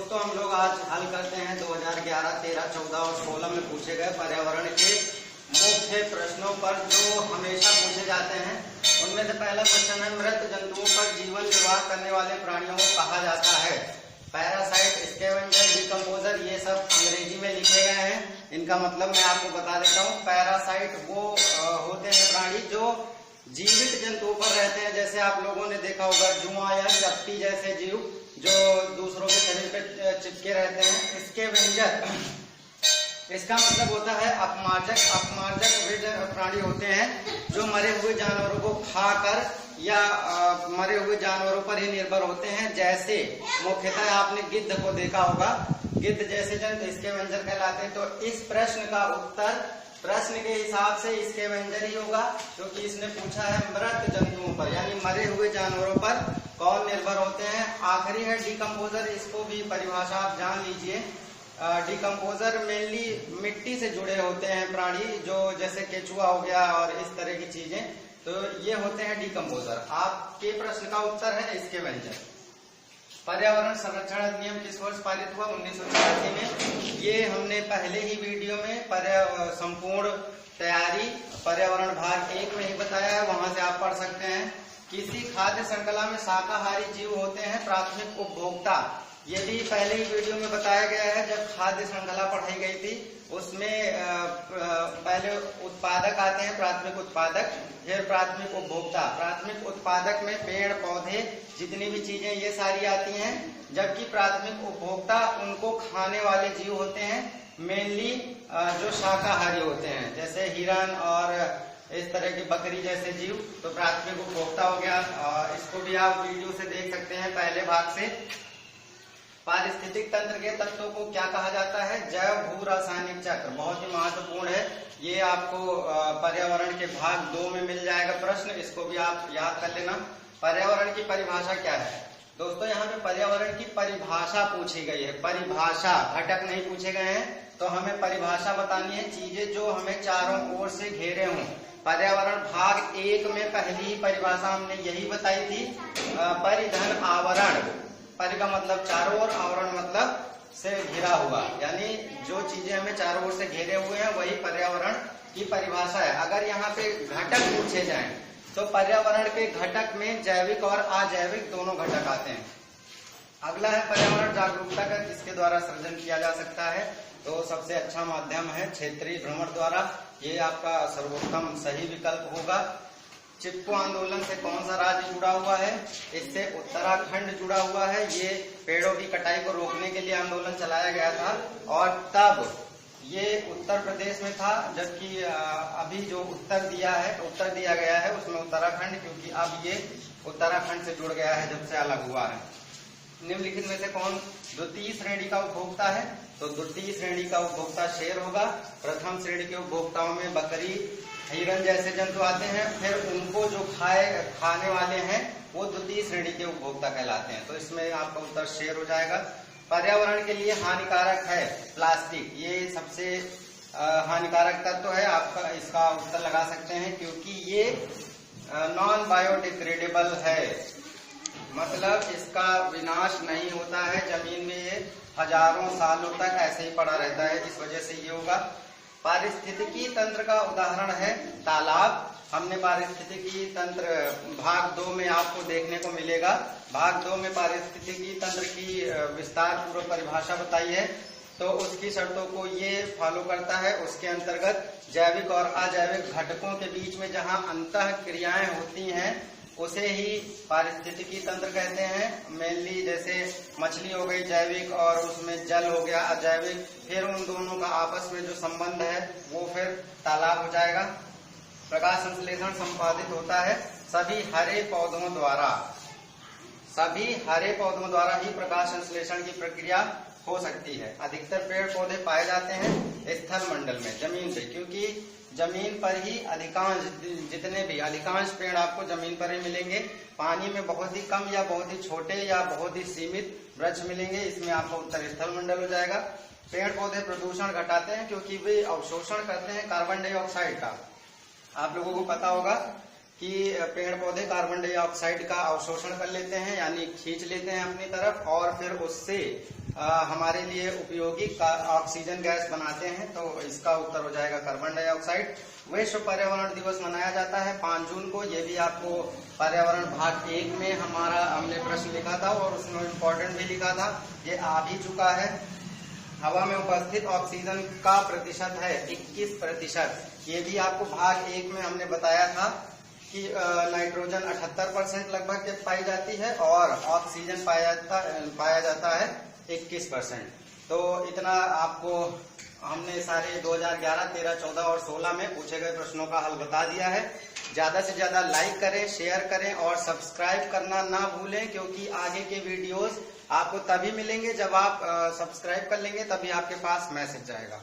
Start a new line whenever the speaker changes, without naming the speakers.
दोस्तों हम लोग आज हल करते हैं 2011, 13, 14 और 16 में पूछे गए पर्यावरण के मुख्य प्रश्नों पर जो हमेशा पूछे जाते हैं। उनमें से पहला क्वेश्चन है, मृत जंतुओं पर जीवन निर्वाह करने वाले प्राणियों को कहा जाता है? पैरासाइट, स्कैवेंजर, डिकम्पोजर, ये सब अंग्रेजी में लिखे गए हैं। इनका मतलब मैं आपको बता देता हूँ। पैरासाइट वो होते हैं प्राणी जो जीवित जंतुओं पर रहते हैं, जैसे आप लोगों ने देखा होगा जुआ या चप्टी जैसे जीव जो दूसरों के शरीर पे चिपके रहते हैं। स्कैवेंजर, इसका मतलब होता है अपमार्जक। अपमार्जक वे प्राणी होते हैं जो मरे हुए जानवरों को खाकर या मरे हुए जानवरों पर ही निर्भर होते हैं। जैसे मुख्यतः आपने गिद्ध को देखा होगा, गिद्ध जैसे जंतु स्कैवेंजर कहलाते हैं। तो इस प्रश्न का उत्तर प्रश्न के हिसाब से स्कैवेंजर ही होगा, क्योंकि इसने पूछा है मृत जंतुओं पर यानी मरे हुए जानवरों पर कौन निर्भर होते हैं। आखिरी है डिकम्पोजर, इसको भी परिभाषा आप जान लीजिए। डिकम्पोजर मेनली मिट्टी से जुड़े होते हैं प्राणी, जो जैसे केचुआ हो गया और इस तरह की चीजें, तो ये होते हैं डिकम्पोजर। आपके प्रश्न का उत्तर है स्कैवेंजर। पर्यावरण संरक्षण अधिनियम किस वर्ष पारित हुआ? 1986 में। ये हमने पहले ही वीडियो में संपूर्ण तैयारी पर्यावरण भाग 1 में ही बताया है, वहां से आप पढ़ सकते हैं। किसी खाद्य श्रृंखला में शाकाहारी जीव होते हैं प्राथमिक उपभोक्ता। ये भी पहले ही वीडियो में बताया गया है। जब खाद्य श्रृंखला पढ़ाई गई थी उसमें पहले उत्पादक आते हैं, प्राथमिक उत्पादक, फिर प्राथमिक उपभोक्ता। प्राथमिक उत्पादक में पेड़ पौधे जितनी भी चीजें ये सारी आती हैं, जबकि प्राथमिक उपभोक्ता उनको खाने वाले जीव होते हैं, मेनली जो शाकाहारी होते हैं, जैसे हिरन और इस तरह की बकरी जैसे जीव। तो प्राथमिक उपभोक्ता हो गया। इसको भी आप वीडियो से देख सकते हैं पहले भाग से। पारिस्थितिक तंत्र के तत्वों को क्या कहा जाता है? जैव भू रासायनिक चक्र, बहुत ही महत्वपूर्ण है। ये आपको पर्यावरण के भाग 2 में मिल जाएगा प्रश्न, इसको भी आप याद कर लेना। पर्यावरण की परिभाषा क्या है? दोस्तों यहाँ पे पर्यावरण की परिभाषा पूछी गई है। परिभाषा, घटक नहीं पूछे गए हैं, तो हमें परिभाषा बतानी है। चीजें जो हमें चारों ओर से घेरे हों। पर्यावरण भाग 1 में पहली ही परिभाषा हमने यही बताई थी, परिधन आवरण। परि का मतलब चारों ओर, आवरण मतलब से घिरा हुआ, यानी जो चीजें हमें चारों ओर से घेरे हुए हैं वही पर्यावरण की परिभाषा है। अगर यहाँ पे घटक पूछे जाएं तो पर्यावरण के घटक में जैविक और अजैविक दोनों घटक आते हैं। अगला है पर्यावरण जागरूकता का किसके द्वारा सृजन किया जा सकता है? तो सबसे अच्छा माध्यम है क्षेत्रीय भ्रमण द्वारा। ये आपका सर्वोत्तम सही विकल्प होगा। चिपको आंदोलन से कौन सा राज्य जुड़ा हुआ है? इससे उत्तराखंड जुड़ा हुआ है। ये पेड़ों की कटाई को रोकने के लिए आंदोलन चलाया गया था, और तब ये उत्तर प्रदेश में था, जबकि अभी जो उत्तर दिया गया है उसमें उत्तराखंड, क्योंकि अब ये उत्तराखंड से जुड़ गया है जब से अलग हुआ है। निम्नलिखित में से कौन द्वितीय श्रेणी का उपभोक्ता है? तो द्वितीय श्रेणी का उपभोक्ता शेर होगा। प्रथम श्रेणी के उपभोक्ताओं में बकरी, हिरन जैसे जंतु आते हैं। फिर उनको जो खाने वाले हैं वो द्वितीय श्रेणी के उपभोक्ता कहलाते हैं। तो इसमें आपका उत्तर शेर हो जाएगा। पर्यावरण के लिए हानिकारक है प्लास्टिक, ये सबसे हानिकारक तत्व है। आपका इसका उत्तर लगा सकते हैं, क्योंकि ये नॉन बायोडिग्रेडेबल है, मतलब इसका विनाश नहीं होता है। जमीन में ये हजारों सालों तक ऐसे ही पड़ा रहता है, इस वजह से ये होगा। पारिस्थितिकी तंत्र का उदाहरण है तालाब। हमने पारिस्थितिकी तंत्र भाग 2 में आपको देखने को मिलेगा। भाग 2 में पारिस्थितिकी तंत्र की विस्तार पूर्वक परिभाषा बताई है, तो उसकी शर्तों को ये फॉलो करता है। उसके अंतर्गत जैविक और अजैविक घटकों के बीच में जहां अंतः क्रियाएं होती हैं उसे ही पारिस्थितिकी तंत्र कहते हैं। मेनली जैसे मछली हो गई जैविक, और उसमें जल हो गया अजैविक, फिर उन दोनों का आपस में जो संबंध है वो फिर तालाब हो जाएगा। प्रकाश संश्लेषण संपादित होता है सभी हरे पौधों द्वारा ही प्रकाश संश्लेषण की प्रक्रिया हो सकती है। अधिकतर पेड़ पौधे पाए जाते हैं स्थल मंडल में, जमीन पे, क्योंकि जमीन पर ही अधिकांश पेड़ आपको जमीन पर ही मिलेंगे। पानी में बहुत ही कम या बहुत ही छोटे या बहुत ही सीमित वृक्ष मिलेंगे। इसमें आपका उत्तर स्थल मंडल हो जाएगा। पेड़ पौधे प्रदूषण घटाते हैं क्योंकि वे अवशोषण करते हैं कार्बन डाइऑक्साइड का। आप लोगों को पता होगा कि पेड़ पौधे कार्बन डाइऑक्साइड का अवशोषण कर लेते हैं, यानी खींच लेते हैं अपनी तरफ, और फिर उससे हमारे लिए उपयोगी ऑक्सीजन गैस बनाते हैं। तो इसका उत्तर हो जाएगा कार्बन डाइऑक्साइड। विश्व पर्यावरण दिवस मनाया जाता है 5 जून को। ये भी आपको पर्यावरण भाग 1 में हमने प्रश्न लिखा था और उसमें इम्पोर्टेंट भी लिखा था, ये आ भी चुका है। हवा में उपस्थित ऑक्सीजन का प्रतिशत है 21%। ये भी आपको भाग 1 में हमने बताया था कि नाइट्रोजन 78% लगभग पाई जाती है और ऑक्सीजन पाया जाता है 21%। तो इतना आपको हमने सारे 2011, 13, 14 और 16 में पूछे गए प्रश्नों का हल बता दिया है। ज्यादा से ज्यादा लाइक करें, शेयर करें और सब्सक्राइब करना ना भूलें, क्योंकि आगे के वीडियोस आपको तभी मिलेंगे जब आप सब्सक्राइब कर लेंगे, तभी आपके पास मैसेज जाएगा।